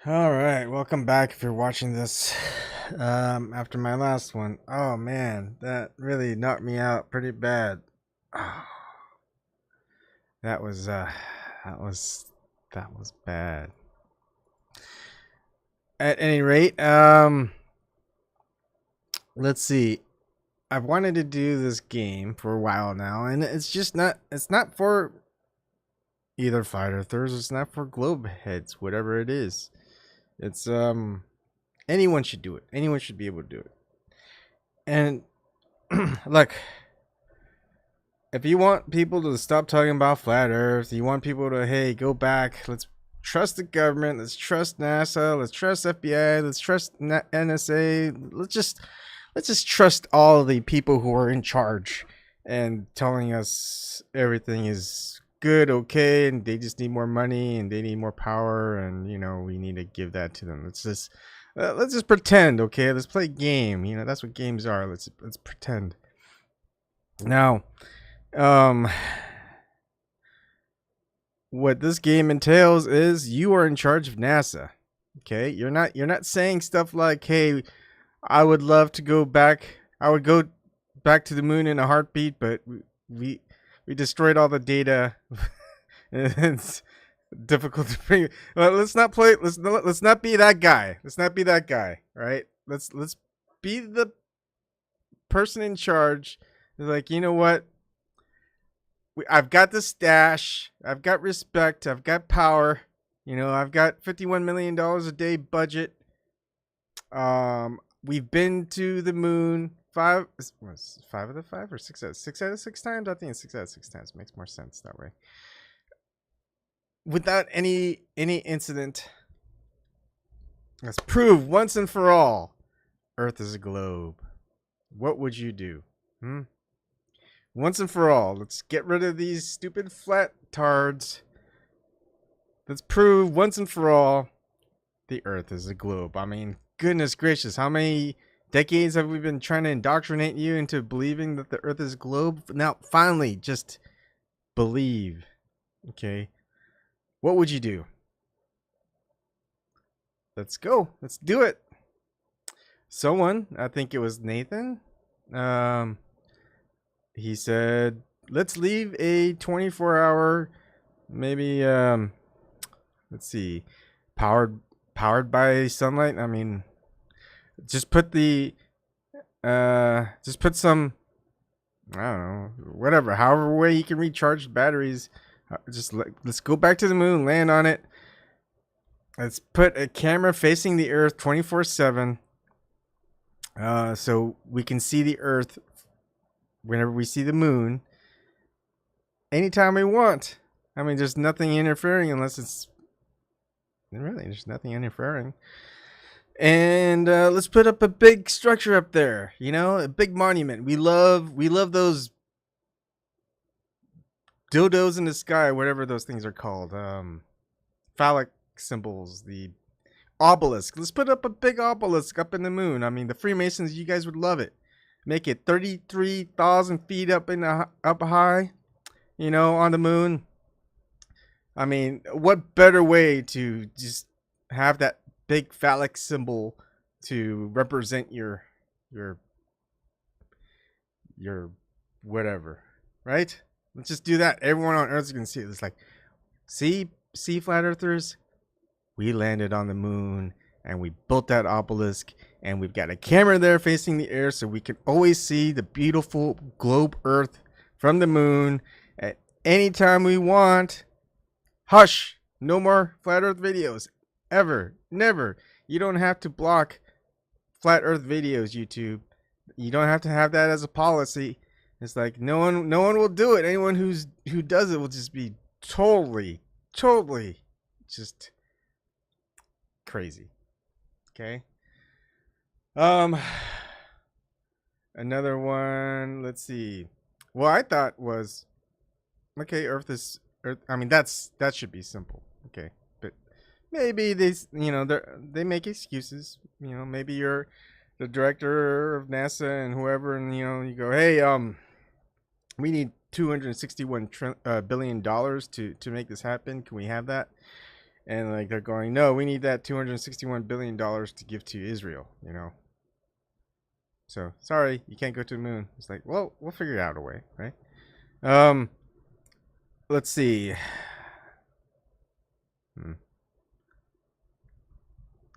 All right, welcome back if you're watching this after my last one. Oh man, that really knocked me out pretty bad. Oh, that was that was that was bad. At any rate, let's see. I've wanted to do this game for a while now, and it's not for either fighter thirds, it's not for globe heads, whatever it is. It's anyone should do it. Anyone should be able to do it. And look, if you want people to stop talking about flat Earth, you want people to go back. Let's trust the government. Let's trust NASA. Let's trust FBI. Let's trust NSA. Let's just trust all the people who are in charge and telling us everything is good, okay, and they just need more money and they need more power, and we need to give that to them. Let's just pretend, okay? Let's play a game. That's what games are. Let's pretend. Now, what this game entails is you are in charge of NASA. Okay? You're not saying stuff like, "Hey, I would love to go back. I would go back to the moon in a heartbeat, but we destroyed all the data." It's difficult to bring. Well, let's not play. Let's not be that guy. Let's not be that guy. Right? Let's be the person in charge. It's like, you know what? I've got the stash. I've got respect. I've got power. I've got $51 million a day budget. We've been to the moon five out of five or six out of six times. I think it's 6 out of 6 times. Makes more sense that way. Without any incident. Let's prove once and for all, Earth is a globe. What would you do? Once and for all, let's get rid of these stupid flat tards. Let's prove once and for all the Earth is a globe. I mean, goodness gracious, how many decades have we been trying to indoctrinate you into believing that the Earth is a globe? Now, finally, just believe. Okay? What would you do? Let's go. Let's do it. Someone, I think it was Nathan, he said, let's leave a 24-hour, maybe, let's see, powered by sunlight. I mean, just put some, I don't know, whatever, however way you can recharge batteries. Let's go back to the moon, land on it. Let's put a camera facing the Earth 24/7, so we can see the Earth whenever we see the moon, anytime we want. I mean, there's nothing interfering unless it's really, there's nothing interfering. And let's put up a big structure up there, a big monument. We love those dildos in the sky, whatever those things are called, phallic symbols, the obelisk. Let's put up a big obelisk up in the moon. I mean, the Freemasons, you guys would love it. Make it 33,000 feet up high, on the moon. I mean, what better way to just have that big phallic symbol to represent your whatever, right? Let's just do that. Everyone on Earth can see it. It's like, see flat earthers, we landed on the moon and we built that obelisk, and we've got a camera there facing the air so we can always see the beautiful globe Earth from the moon at any time we want. Hush! No more flat Earth videos. Ever. Never. You don't have to block flat Earth videos, YouTube. You don't have to have that as a policy. It's like no one will do it. Anyone who does it will just be totally just crazy. Okay. Another one, let's see. Well, I thought was, okay, Earth. I mean, that should be simple. Okay. But maybe they make excuses. Maybe you're the director of NASA and whoever, and you go, hey, we need $261 billion to make this happen. Can we have that? And like they're going, no, we need that $261 billion to give to Israel, you know. So sorry, you can't go to the moon. It's like, well, we'll figure out a way, right? Let's see.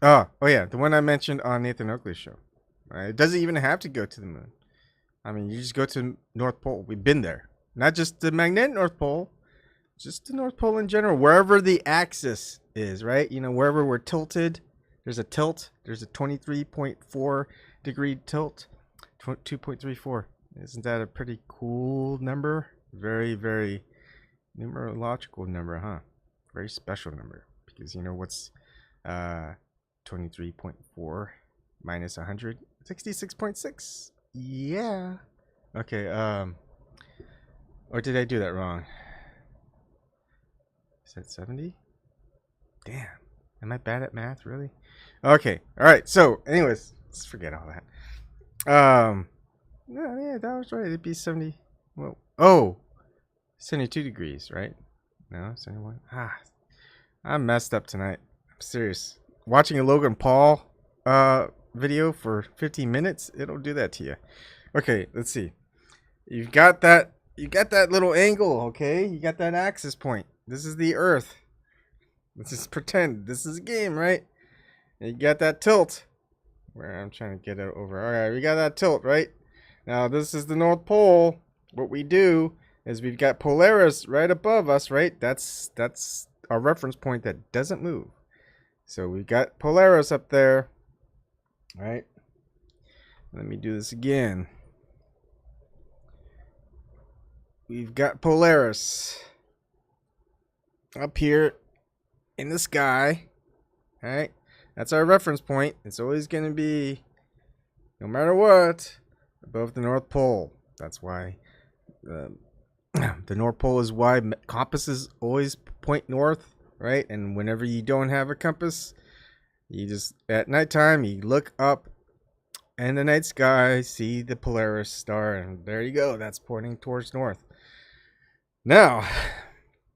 Oh yeah, the one I mentioned on Nathan Oakley's show. Right? It doesn't even have to go to the moon. I mean, you just go to North Pole. We've been there. Not just the magnetic North Pole, just the North Pole in general, wherever the axis is, right? You know, wherever we're tilted, there's a tilt. There's a 23.4 degree tilt, 2.34. Isn't that a pretty cool number? Very, very numerological number, huh? Very special number, because you know what's 23.4 minus 100? 66.6. Yeah. Okay, or did I do that wrong? Is that 70? Damn. Am I bad at math, really? Okay. All right. So, anyways, let's forget all that. No, yeah, that was right. It'd be 70. Well, oh, 72 degrees, right? No, 71. I'm messed up tonight. I'm serious. Watching a Logan Paul video for 15 minutes, it'll do that to you. Okay, let's see. You got that little angle, okay? You got that axis point. This is the Earth. Let's just pretend this is a game, right? And you got that tilt. Where I'm trying to get it over. All right, we got that tilt, right? Now this is the North Pole. What we do is we've got Polaris right above us, right? That's our reference point that doesn't move. So we've got Polaris up there, right? Let me do this again. We've got Polaris up here in the sky, right? That's our reference point. It's always going to be, no matter what, above the North Pole. That's why the North Pole is why compasses always point north, right? And whenever you don't have a compass, you just, at nighttime, you look up in the night sky, see the Polaris star, and there you go. That's pointing towards north. Now,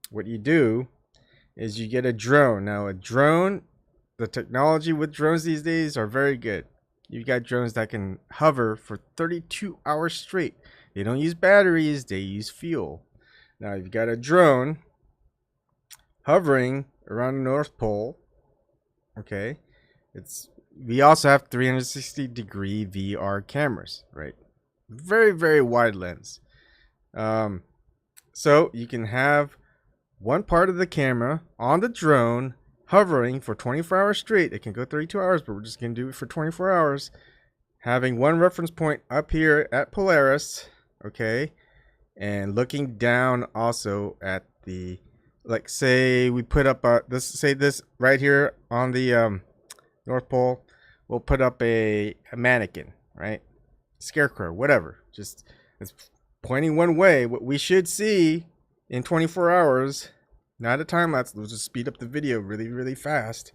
what you do is you get a drone. Now, a drone, the technology with drones these days are very good. You've got drones that can hover for 32 hours straight. They don't use batteries, they use fuel. Now, you've got a drone hovering around the North Pole. Okay. We also have 360-degree VR cameras, right? Very, very wide lens. So you can have one part of the camera on the drone hovering for 24 hours straight. It can go 32 hours, but we're just going to do it for 24 hours. Having one reference point up here at Polaris, okay? And looking down also at the, like, say we put up this right here on the North Pole. We'll put up a mannequin, right? Scarecrow, whatever. Just, it's pointing one way. What we should see in 24 hours, not a time lapse, we'll just speed up the video really, really fast.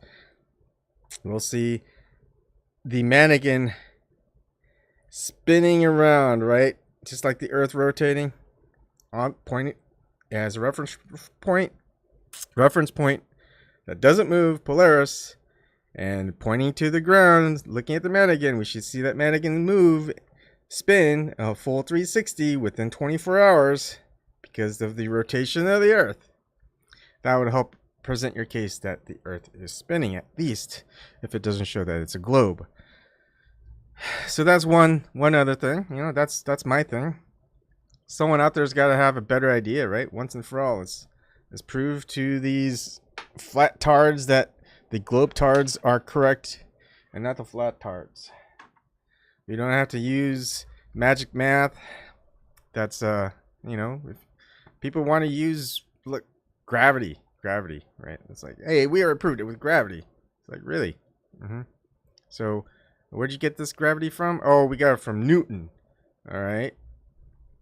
We'll see the mannequin spinning around, right? Just like the Earth rotating, on pointing as a reference point that doesn't move, Polaris, and pointing to the ground, looking at the mannequin. We should see that mannequin move, spin a full 360 within 24 hours because of the rotation of the Earth. That would help present your case that the Earth is spinning, at least if it doesn't show that it's a globe. So that's one other thing. You know, that's my thing. Someone out there's got to have a better idea, right? Once and for all, let's prove to these flat tards that the globe tards are correct and not the flat tards. We don't have to use magic math. That's you know, if people want to use, look, gravity, right? It's like, hey, we already proved it with gravity. It's like, really? So where'd you get this gravity from? Oh, we got it from Newton. All right.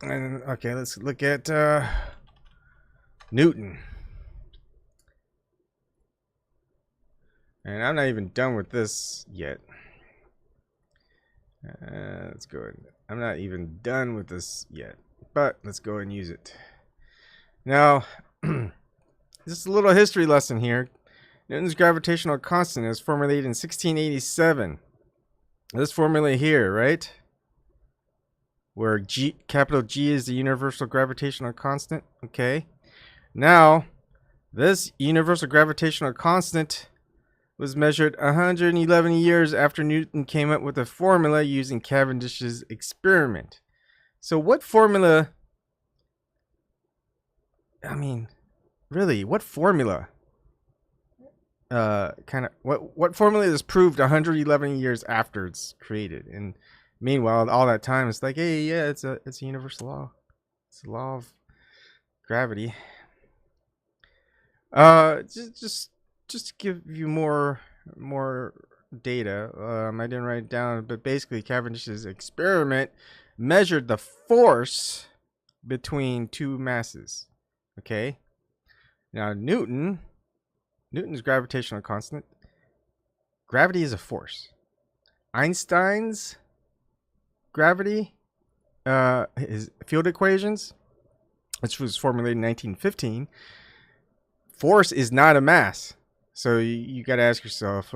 And okay, let's look at Newton. And I'm not even done with this yet. Let's go ahead. I'm not even done with this yet, but let's go and use it. Now, just a little history lesson here. Newton's gravitational constant is formulated in 1687. This formula here, right? Where capital G is the universal gravitational constant. Okay. Now, this universal gravitational constant was measured 111 years after Newton came up with a formula using Cavendish's experiment. So what formula, I mean, really, what formula? What formula is proved 111 years after it's created? And meanwhile, all that time it's like, hey, yeah, it's a universal law. It's a law of gravity. Just to give you more data. I didn't write it down, but basically Cavendish's experiment measured the force between two masses. Okay. Now Newton's gravitational constant. Gravity is a force. Einstein's gravity, his field equations, which was formulated in 1915. Force is not a mass. So you got to ask yourself,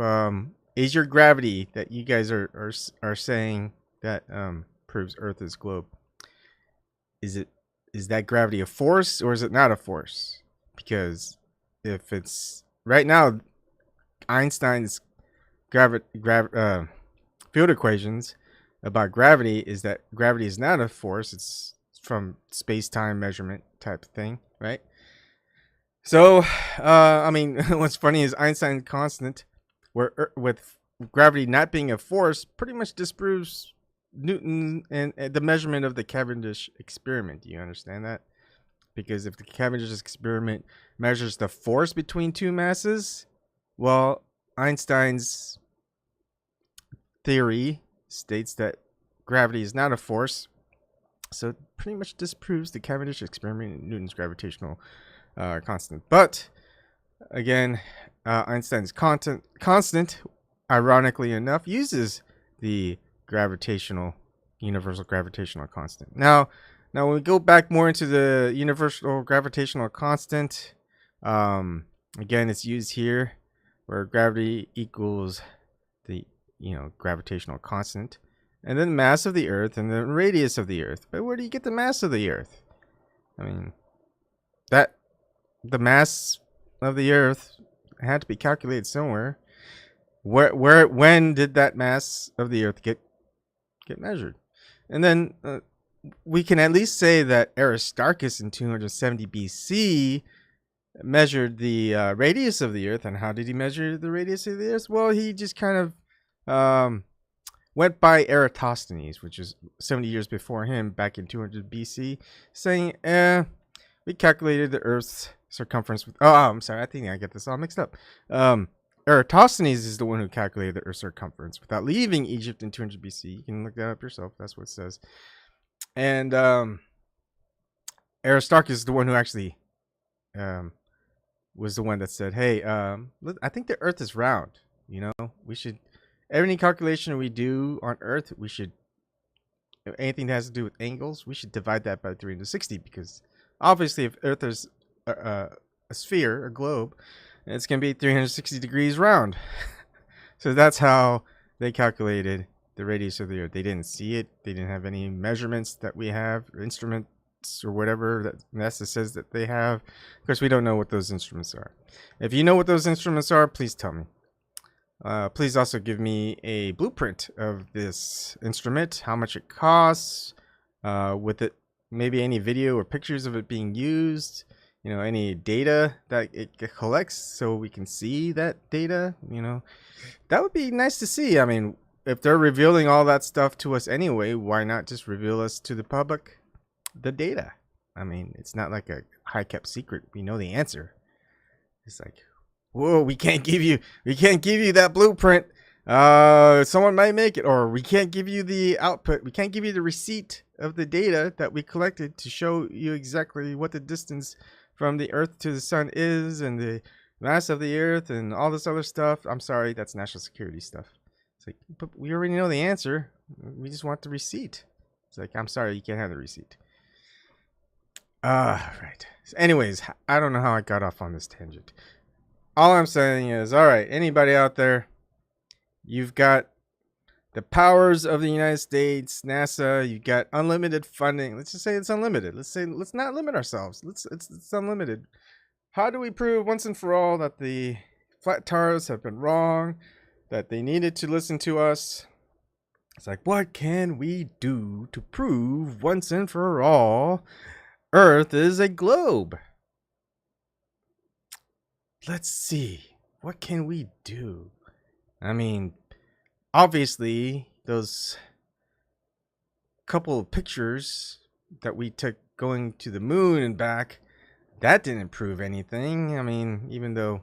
is your gravity that you guys are saying that proves Earth is globe, is that gravity a force or is it not a force? Because if it's right now, Einstein's field equations about gravity is that gravity is not a force. It's from space-time measurement type of thing, right? So, I mean, what's funny is Einstein's constant, with gravity not being a force, pretty much disproves Newton and the measurement of the Cavendish experiment. Do you understand that? Because if the Cavendish experiment measures the force between two masses, well, Einstein's theory states that gravity is not a force. So it pretty much disproves the Cavendish experiment and Newton's gravitational constant. But again, Einstein's constant, ironically enough, uses the universal gravitational constant. Now when we go back more into the universal gravitational constant, again, it's used here where gravity equals the gravitational constant, and then mass of the Earth and the radius of the Earth. But where do you get the mass of the Earth? I mean, the mass of the Earth had to be calculated somewhere. When did that mass of the Earth get measured? And then we can at least say that Aristarchus in 270 BC measured the radius of the Earth. And how did he measure the radius of the Earth? Well, he just kind of went by Eratosthenes, which is 70 years before him, back in 200 BC, saying, we calculated the Earth's circumference with, I'm sorry, I think I get this all mixed up. Eratosthenes is the one who calculated the Earth's circumference without leaving Egypt in 200 BC. You can look that up yourself. That's what it says. And Aristarchus is the one who actually was the one that said, hey, I think the Earth is round. We should, any calculation we do on Earth, we should, anything that has to do with angles, we should divide that by 360, because obviously if Earth is a sphere, a globe, it's going to be 360 degrees round. So that's how they calculated the radius of the Earth. They didn't see it. They didn't have any measurements that we have, or instruments or whatever that NASA says that they have. Of course, we don't know what those instruments are. If you know what those instruments are, please tell me. Please also give me a blueprint of this instrument, how much it costs, with it, maybe any video or pictures of it being used, any data that it collects so we can see that data. That would be nice to see. I mean, if they're revealing all that stuff to us anyway, why not just reveal us to the public the data? I mean, it's not like a high kept secret. We know the answer. It's like, whoa, we can't give you that blueprint. Someone might make it, or we can't give you the output. We can't give you the receipt of the data that we collected to show you exactly what the distance from the Earth to the sun is, and the mass of the Earth, and all this other stuff. I'm sorry, that's national security stuff. It's like, but we already know the answer. We just want the receipt. It's like, I'm sorry, you can't have the receipt. Right. So anyways, I don't know how I got off on this tangent. all I'm saying is, all right, anybody out there, you've got the powers of the United States, NASA. You got unlimited funding. Let's just say it's unlimited. Let's not limit ourselves. It's unlimited. How do we prove once and for all that the flat tires have been wrong, that they needed to listen to us? It's like, what can we do to prove once and for all Earth is a globe? Let's see. What can we do? I mean, obviously, those couple of pictures that we took going to the moon and back, that didn't prove anything. I mean, even though,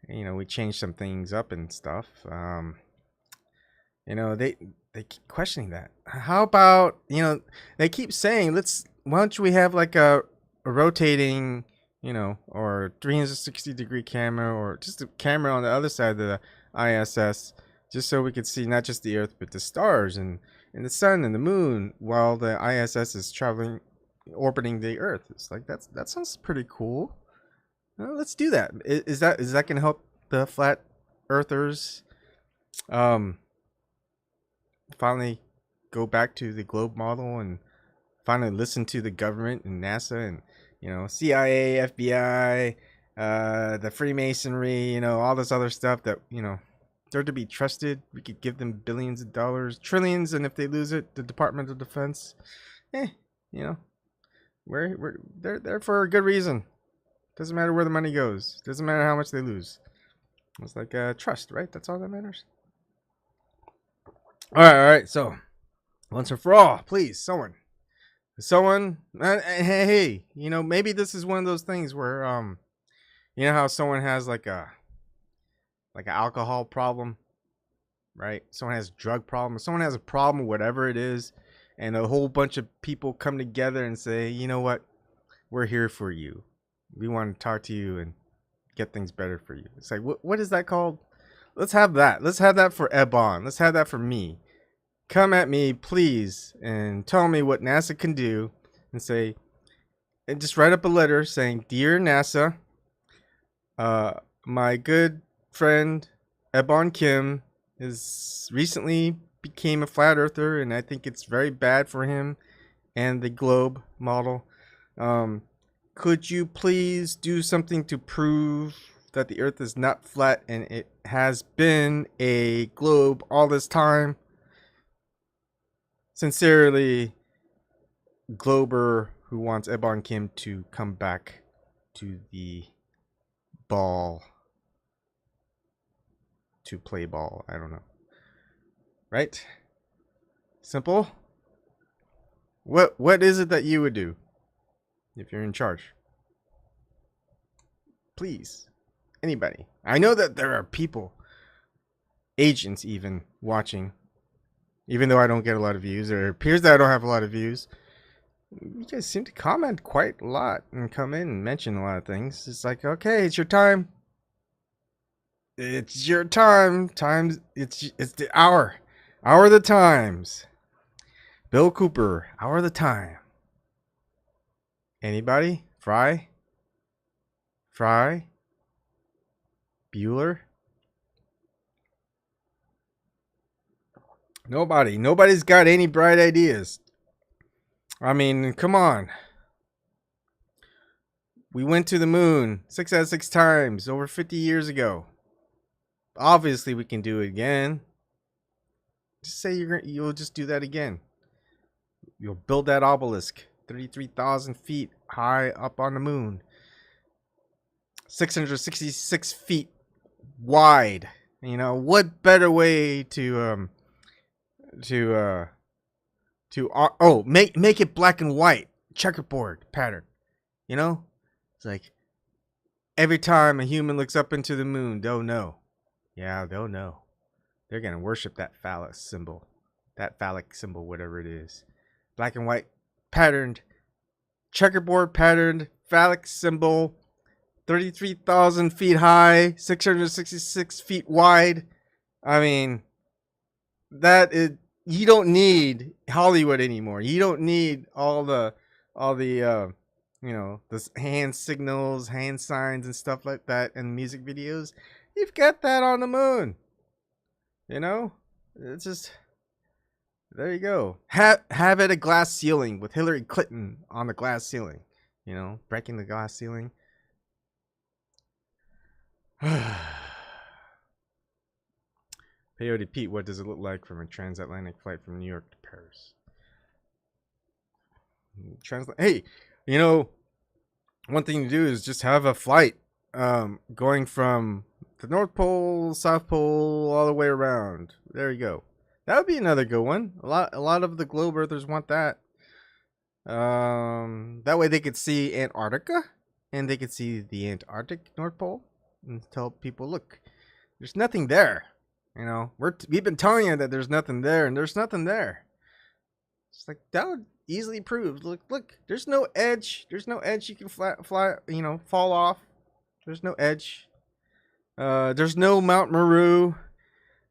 we changed some things up and stuff, they keep questioning that. How about, they keep saying, why don't we have like a rotating, or 360-degree camera, or just a camera on the other side of the ISS, just so we could see not just the Earth, but the stars and the sun and the moon while the ISS is orbiting the Earth. It's like, that sounds pretty cool. Well, let's do that. Is that going to help the flat earthers finally go back to the globe model and finally listen to the government and NASA and CIA, FBI, the Freemasonry, all this other stuff that they're to be trusted? We could give them billions of dollars, trillions, and if they lose it, the Department of Defense, we're they're there for a good reason. Doesn't matter where the money goes. Doesn't matter how much they lose. It's like trust, right? That's all that matters. All right. So once and for all, please, someone, hey, maybe this is one of those things where how someone has like an alcohol problem, right? Someone has a drug problem. Someone has a problem, whatever it is, and a whole bunch of people come together and say, you know what, we're here for you. We want to talk to you and get things better for you. It's like, what is that called? Let's have that. Let's have that for Ebon. Let's have that for me. Come at me, please, and tell me what NASA can do, and just write up a letter saying, "Dear NASA, my good friend Ebon Kim is recently became a flat earther, and I think it's very bad for him and the globe model. Could you please do something to prove that the Earth is not flat and it has been a globe all this time? Sincerely, Glober, who wants Ebon Kim to come back to the ball to play ball." I don't know. Right? Simple. What is it that you would do if you're in charge? Please. Anybody. I know that there are people, agents even, watching. Even though I don't get a lot of views, or it appears that I don't have a lot of views. You guys seem to comment quite a lot and come in and mention a lot of things. It's like, okay, it's your time. It's your time. It's the hour. Hour of the times. Bill Cooper, hour of the time. Anybody? Fry? Bueller? Nobody. Nobody's got any bright ideas. I mean, come on. We went to the moon 6 out of 6 times over 50 years ago. Obviously, we can do it again. Just say you'll just do that again. You'll build that obelisk 33,000 feet high up on the moon. 666 feet wide. What better way to make it black and white, checkerboard pattern. It's like every time a human looks up into the moon, they'll know. Yeah, they'll know. They're gonna worship that phallic symbol, whatever it is. Black and white patterned, checkerboard patterned phallic symbol, 33,000 feet high, 666 feet wide. I mean, you don't need Hollywood anymore. You don't need all the you know, the hand signals, hand signs, and stuff like that in music videos. You've got that on the moon. You know, it's just there. You go. Have it a glass ceiling with Hillary Clinton on the glass ceiling. You know, breaking the glass ceiling. Peyote Pete, what does it look like from a transatlantic flight from New York to Paris? Hey, you know, one thing to do is just have a flight going from the North Pole, South Pole, all the way around. There you go. That would be another good one. A lot of the globe earthers want that. That way they could see Antarctica and they could see the Antarctic North Pole and tell people, look, there's nothing there. You know, we've been telling you that there's nothing there, and there's nothing there. It's like that would easily prove. Look, there's no edge. There's no edge you can fly. You know, fall off. There's no edge. There's no Mount Meru.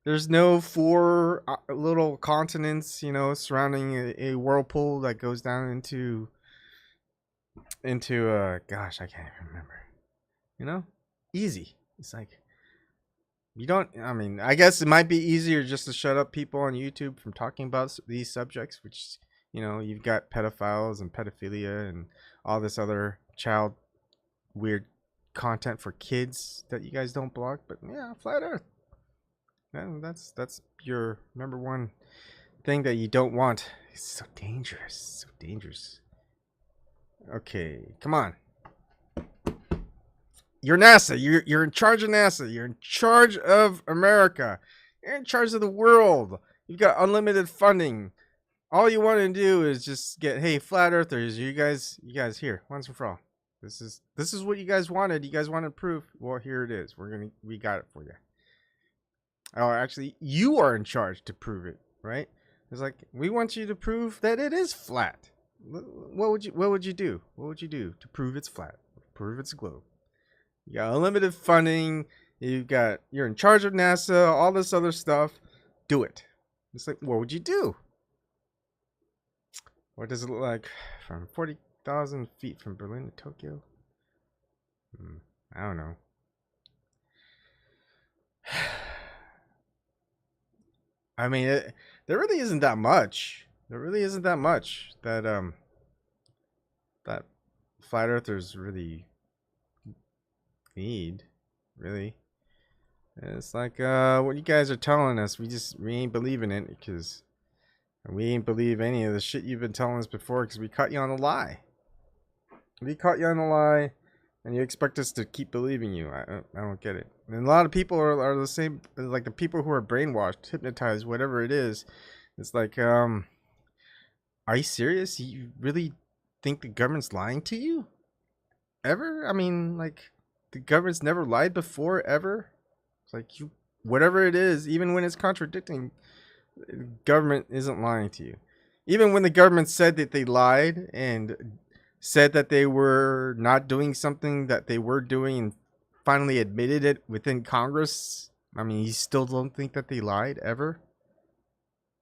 There's no 4 little continents, you know, surrounding a whirlpool that goes down into gosh, I can't even remember. You know, easy. It's like you don't. I mean, I guess it might be easier just to shut up people on YouTube from talking about these subjects, which, you know, you've got pedophiles and pedophilia and all this other child weird content for kids that you guys don't block. But yeah, flat Earth. That's your number one thing that you don't want. It's so dangerous. So dangerous. Okay, come on. You're NASA. You're in charge of NASA. You're in charge of America. You're in charge of the world. You've got unlimited funding. All you want to do is just get, hey, flat earthers, you guys here, once and for all. This is what you guys wanted. You guys wanted proof. Well, here it is. We got it for you. Oh, actually, you are in charge to prove it, right? It's like, we want you to prove that it is flat. What would you do? What would you do to prove it's flat? Prove it's a globe. You got unlimited funding. You're in charge of NASA, all this other stuff. Do it. It's like, what would you do? What does it look like from 40,000 feet from Berlin to Tokyo? I don't know. I mean, there really isn't that much. There really isn't that much that that flat earthers really need, really. It's like what you guys are telling us, we ain't believing it because we ain't believe any of the shit you've been telling us before because we caught you on a lie. We caught you on a lie, and you expect us to keep believing you. I don't get it. And a lot of people are the same, like the people who are brainwashed, hypnotized, whatever it is. It's like, are you serious? You really think the government's lying to you? Ever? I mean, like, the government's never lied before, ever? It's like, whatever it is, even when it's contradicting, the government isn't lying to you. Even when the government said that they lied and said that they were not doing something that they were doing and finally admitted it within Congress, I mean, you still don't think that they lied ever?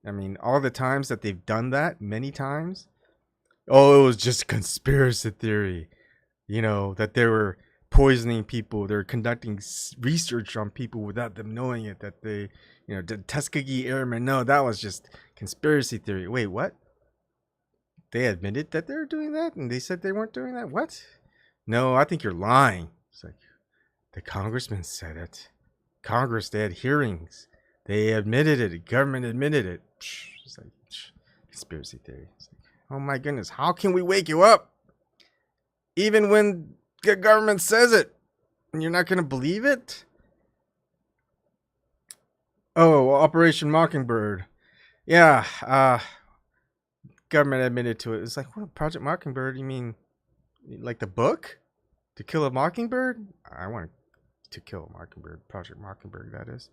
I mean, all the times that they've done that, many times. Oh, it was just conspiracy theory. You know, that they were poisoning people. They're conducting research on people without them knowing it. That they, you know, the Tuskegee Airmen. No, that was just conspiracy theory. Wait, what? They admitted that they were doing that and they said they weren't doing that? What? No, I think you're lying. It's like, the congressman said it. Congress, they had hearings. They admitted it. The government admitted it. It's like, conspiracy theory. It's like, oh my goodness, how can we wake you up? Even when the government says it, and you're not going to believe it? Oh, Operation Mockingbird. Yeah, government admitted to it. It's like, what, Project Mockingbird? You mean like the book? To Kill a Mockingbird? I want to kill a mockingbird. Project Mockingbird, that is.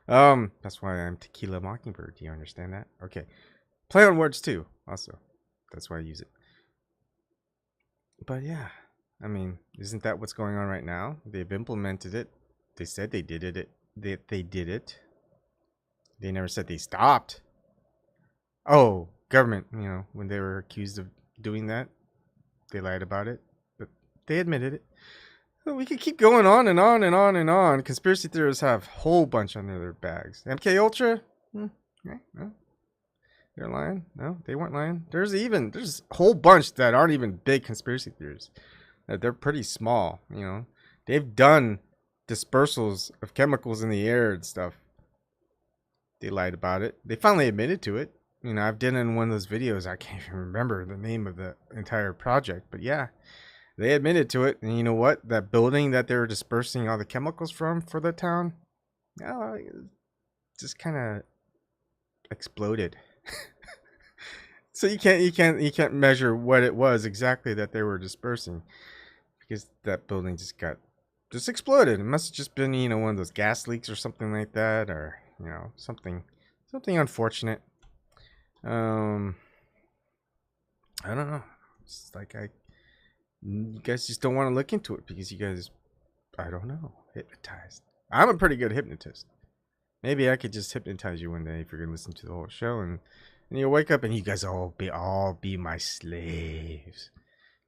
That's why I'm Tequila Mockingbird. Do you understand that? Okay. Play on words too, also. That's why I use it. But yeah, I mean, isn't that what's going on right now? They've implemented it. They said they did it. They did it. They never said they stopped. Oh, government, you know, when they were accused of doing that, they lied about it. They admitted it. We could keep going on and on and on and on. Conspiracy theorists have a whole bunch under their bags. MK Ultra? No. They're lying? No, they weren't lying. There's a whole bunch that aren't even big conspiracy theories. They're pretty small, you know. They've done dispersals of chemicals in the air and stuff. They lied about it. They finally admitted to it. You know, I've done it in one of those videos. I can't even remember the name of the entire project, but yeah. They admitted to it, and you know what? That building that they were dispersing all the chemicals from for the town, just kind of exploded. So you can't measure what it was exactly that they were dispersing, because that building just exploded. It must have just been, you know, one of those gas leaks or something like that, or you know, something unfortunate. I don't know. It's like you guys just don't want to look into it because you guys, I don't know, hypnotized. I'm a pretty good hypnotist. Maybe I could just hypnotize you one day if you're gonna listen to the whole show, and you'll wake up and you guys all be my slaves.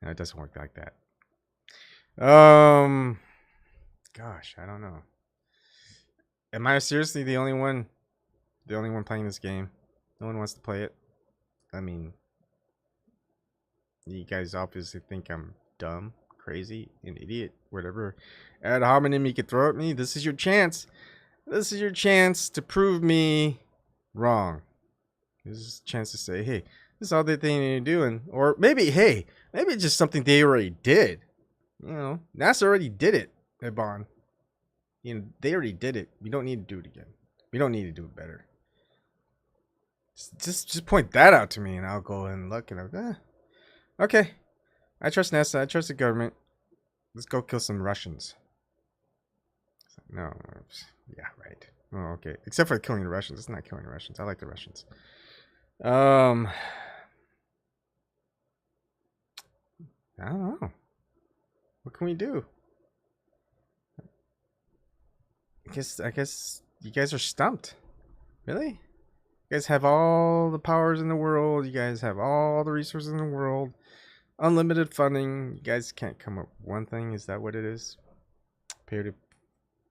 No, it doesn't work like that. Gosh, I don't know. Am I seriously the only one playing this game? No one wants to play it. I mean, you guys obviously think I'm dumb, crazy, an idiot, whatever ad hominem you could throw at me. This is your chance. This is your chance to prove me wrong. This is a chance to say, hey, this is all they think you're doing. Or maybe, hey, maybe it's just something they already did. You know, NASA already did it, Ebon. You know, they already did it. We don't need to do it again. We don't need to do it better. Just point that out to me, and I'll go and look, and I'll go, okay. I trust NASA. I trust the government. Let's go kill some Russians. No. Yeah, right. Oh, okay. Except for killing the Russians. It's not killing the Russians. I like the Russians. I don't know. What can we do? I guess you guys are stumped. Really? You guys have all the powers in the world. You guys have all the resources in the world. Unlimited funding. You guys can't come up with one thing. Is that what it is? Period.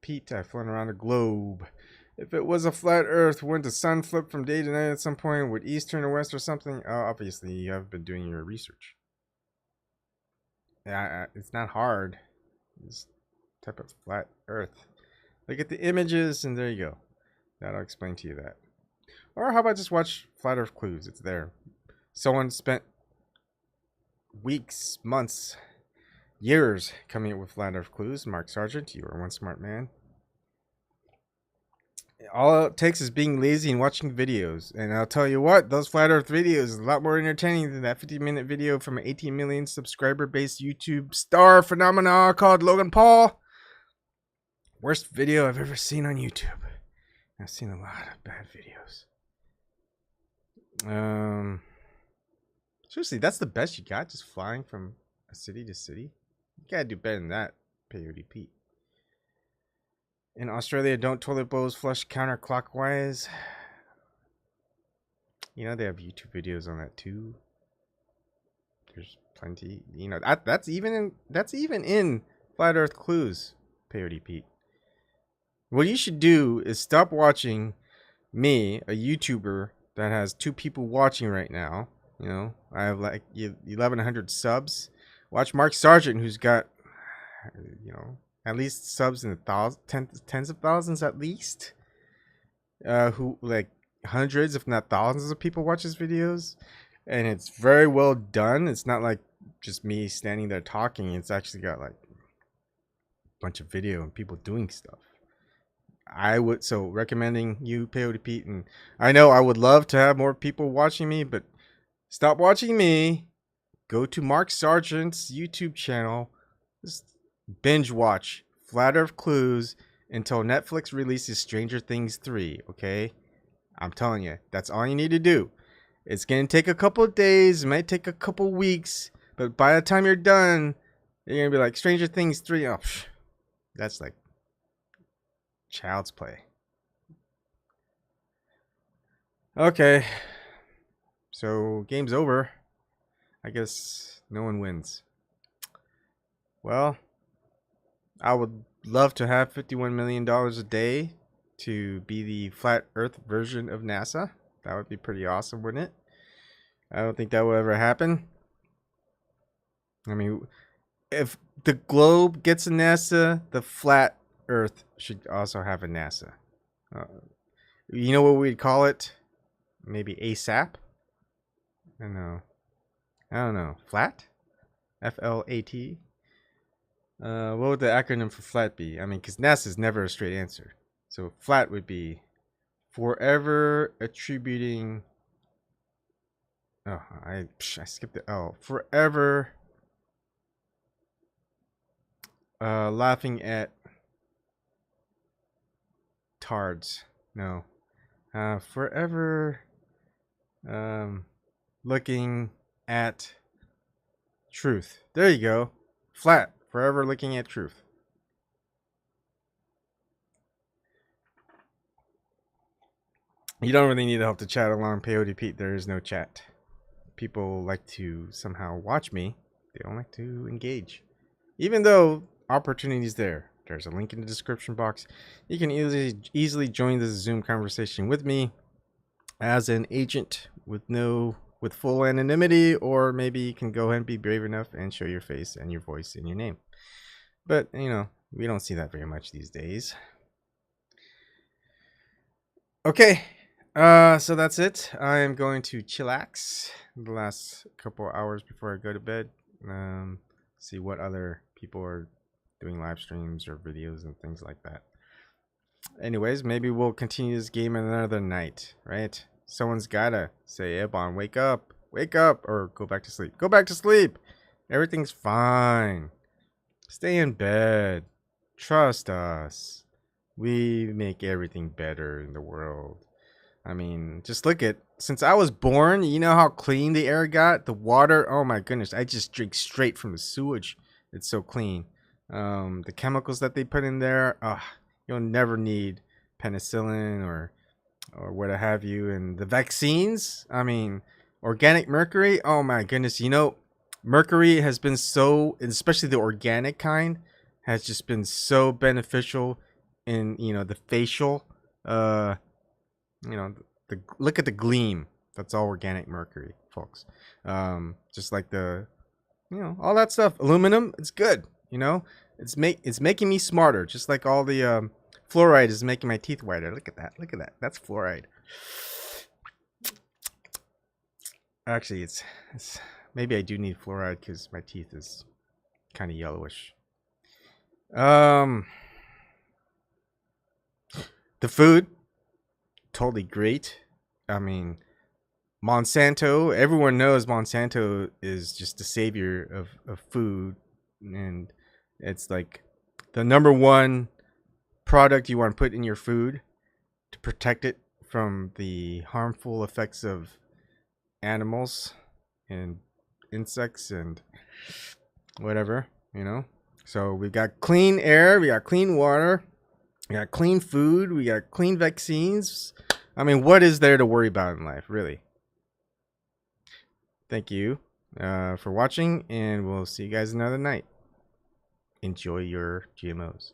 Pete, I've flown around the globe. If it was a flat earth, wouldn't the sun flip from day to night at some point? Would east turn to west or something? Obviously, you have been doing your research. Yeah, it's not hard. This type of flat earth. Look at the images, and there you go. That'll explain to you that. Or how about just watch Flat Earth Clues? It's there. Someone spent weeks, months, years coming up with Flat Earth Clues. Mark Sargent, you are one smart man. All it takes is being lazy and watching videos. And I'll tell you what, those Flat Earth videos is a lot more entertaining than that 50-minute video from an 18 million subscriber-based YouTube star phenomena called Logan Paul. Worst video I've ever seen on YouTube. I've seen a lot of bad videos. Seriously, that's the best you got? Just flying from a city to city? You gotta do better than that, Peyote Pete. In Australia, don't toilet bowls flush counterclockwise? You know, they have YouTube videos on that too. There's plenty. You know, that's even in Flat Earth Clues, Peyote Pete. What you should do is stop watching me, a YouTuber that has 2 people watching right now. You know, I have like 1,100 subs. Watch Mark Sargent, who's got, you know, at least subs in the tens of thousands at least. Who like hundreds, if not thousands, of people watch his videos, and it's very well done. It's not like just me standing there talking. It's actually got like a bunch of video and people doing stuff. So recommending you, Peyote Pete, and I know I would love to have more people watching me, but stop watching me. Go to Mark Sargent's YouTube channel. Just binge watch Flat Earth Clues until Netflix releases Stranger Things 3, okay? I'm telling you, that's all you need to do. It's going to take a couple of days, it might take a couple weeks, but by the time you're done, you're going to be like, Stranger Things 3, oh, that's like child's play. Okay. So, game's over. I guess no one wins. Well, I would love to have $51 million a day to be the flat earth version of NASA. That would be pretty awesome, wouldn't it? I don't think that will ever happen. I mean, if the globe gets a NASA, the flat earth should also have a NASA. You know what we'd call it? Maybe ASAP? I don't know. Flat? FLAT? What would the acronym for flat be? I mean, because NASA is never a straight answer. So flat would be forever attributing. Oh, I skipped it. Oh, forever laughing at tards. No. Forever looking at truth. There you go. Flat. Forever looking at truth. You don't really need to help to chat along. Peyote Pete, there is no chat. People like to somehow watch me. They don't like to engage. Even though opportunity is there. There's a link in the description box. You can easily join this Zoom conversation with me as an agent with full anonymity, or maybe you can go ahead and be brave enough and show your face and your voice and your name. But, you know, we don't see that very much these days. Okay, so that's it. I am going to chillax the last couple hours before I go to bed. See what other people are doing live streams or videos and things like that. Anyways, maybe we'll continue this game another night, right? Someone's gotta say, Ebon, wake up, or go back to sleep. Go back to sleep. Everything's fine. Stay in bed. Trust us. We make everything better in the world. I mean, just look at, since I was born, you know how clean the air got? The water, oh my goodness, I just drink straight from the sewage. It's so clean. The chemicals that they put in there, you'll never need penicillin or what have you. And the vaccines, I mean, organic mercury, oh my goodness, you know, mercury has been so, especially the organic kind, has just been so beneficial in, you know, the facial, you know, look at the gleam. That's all organic mercury, folks. Just like the, you know, all that stuff. Aluminum, it's good. You know, it's making me smarter. Just like all the fluoride is making my teeth whiter. Look at that. Look at that. That's fluoride. Actually, it's maybe I do need fluoride because my teeth is kind of yellowish. The food, totally great. I mean, Monsanto, everyone knows Monsanto is just the savior of food, and it's like the #1 product you want to put in your food to protect it from the harmful effects of animals and insects and whatever, you know. So we've got clean air, we got clean water, we got clean food, we got clean vaccines. I mean, what is there to worry about in life, really? Thank you for watching, and we'll see you guys another night. Enjoy your GMOs.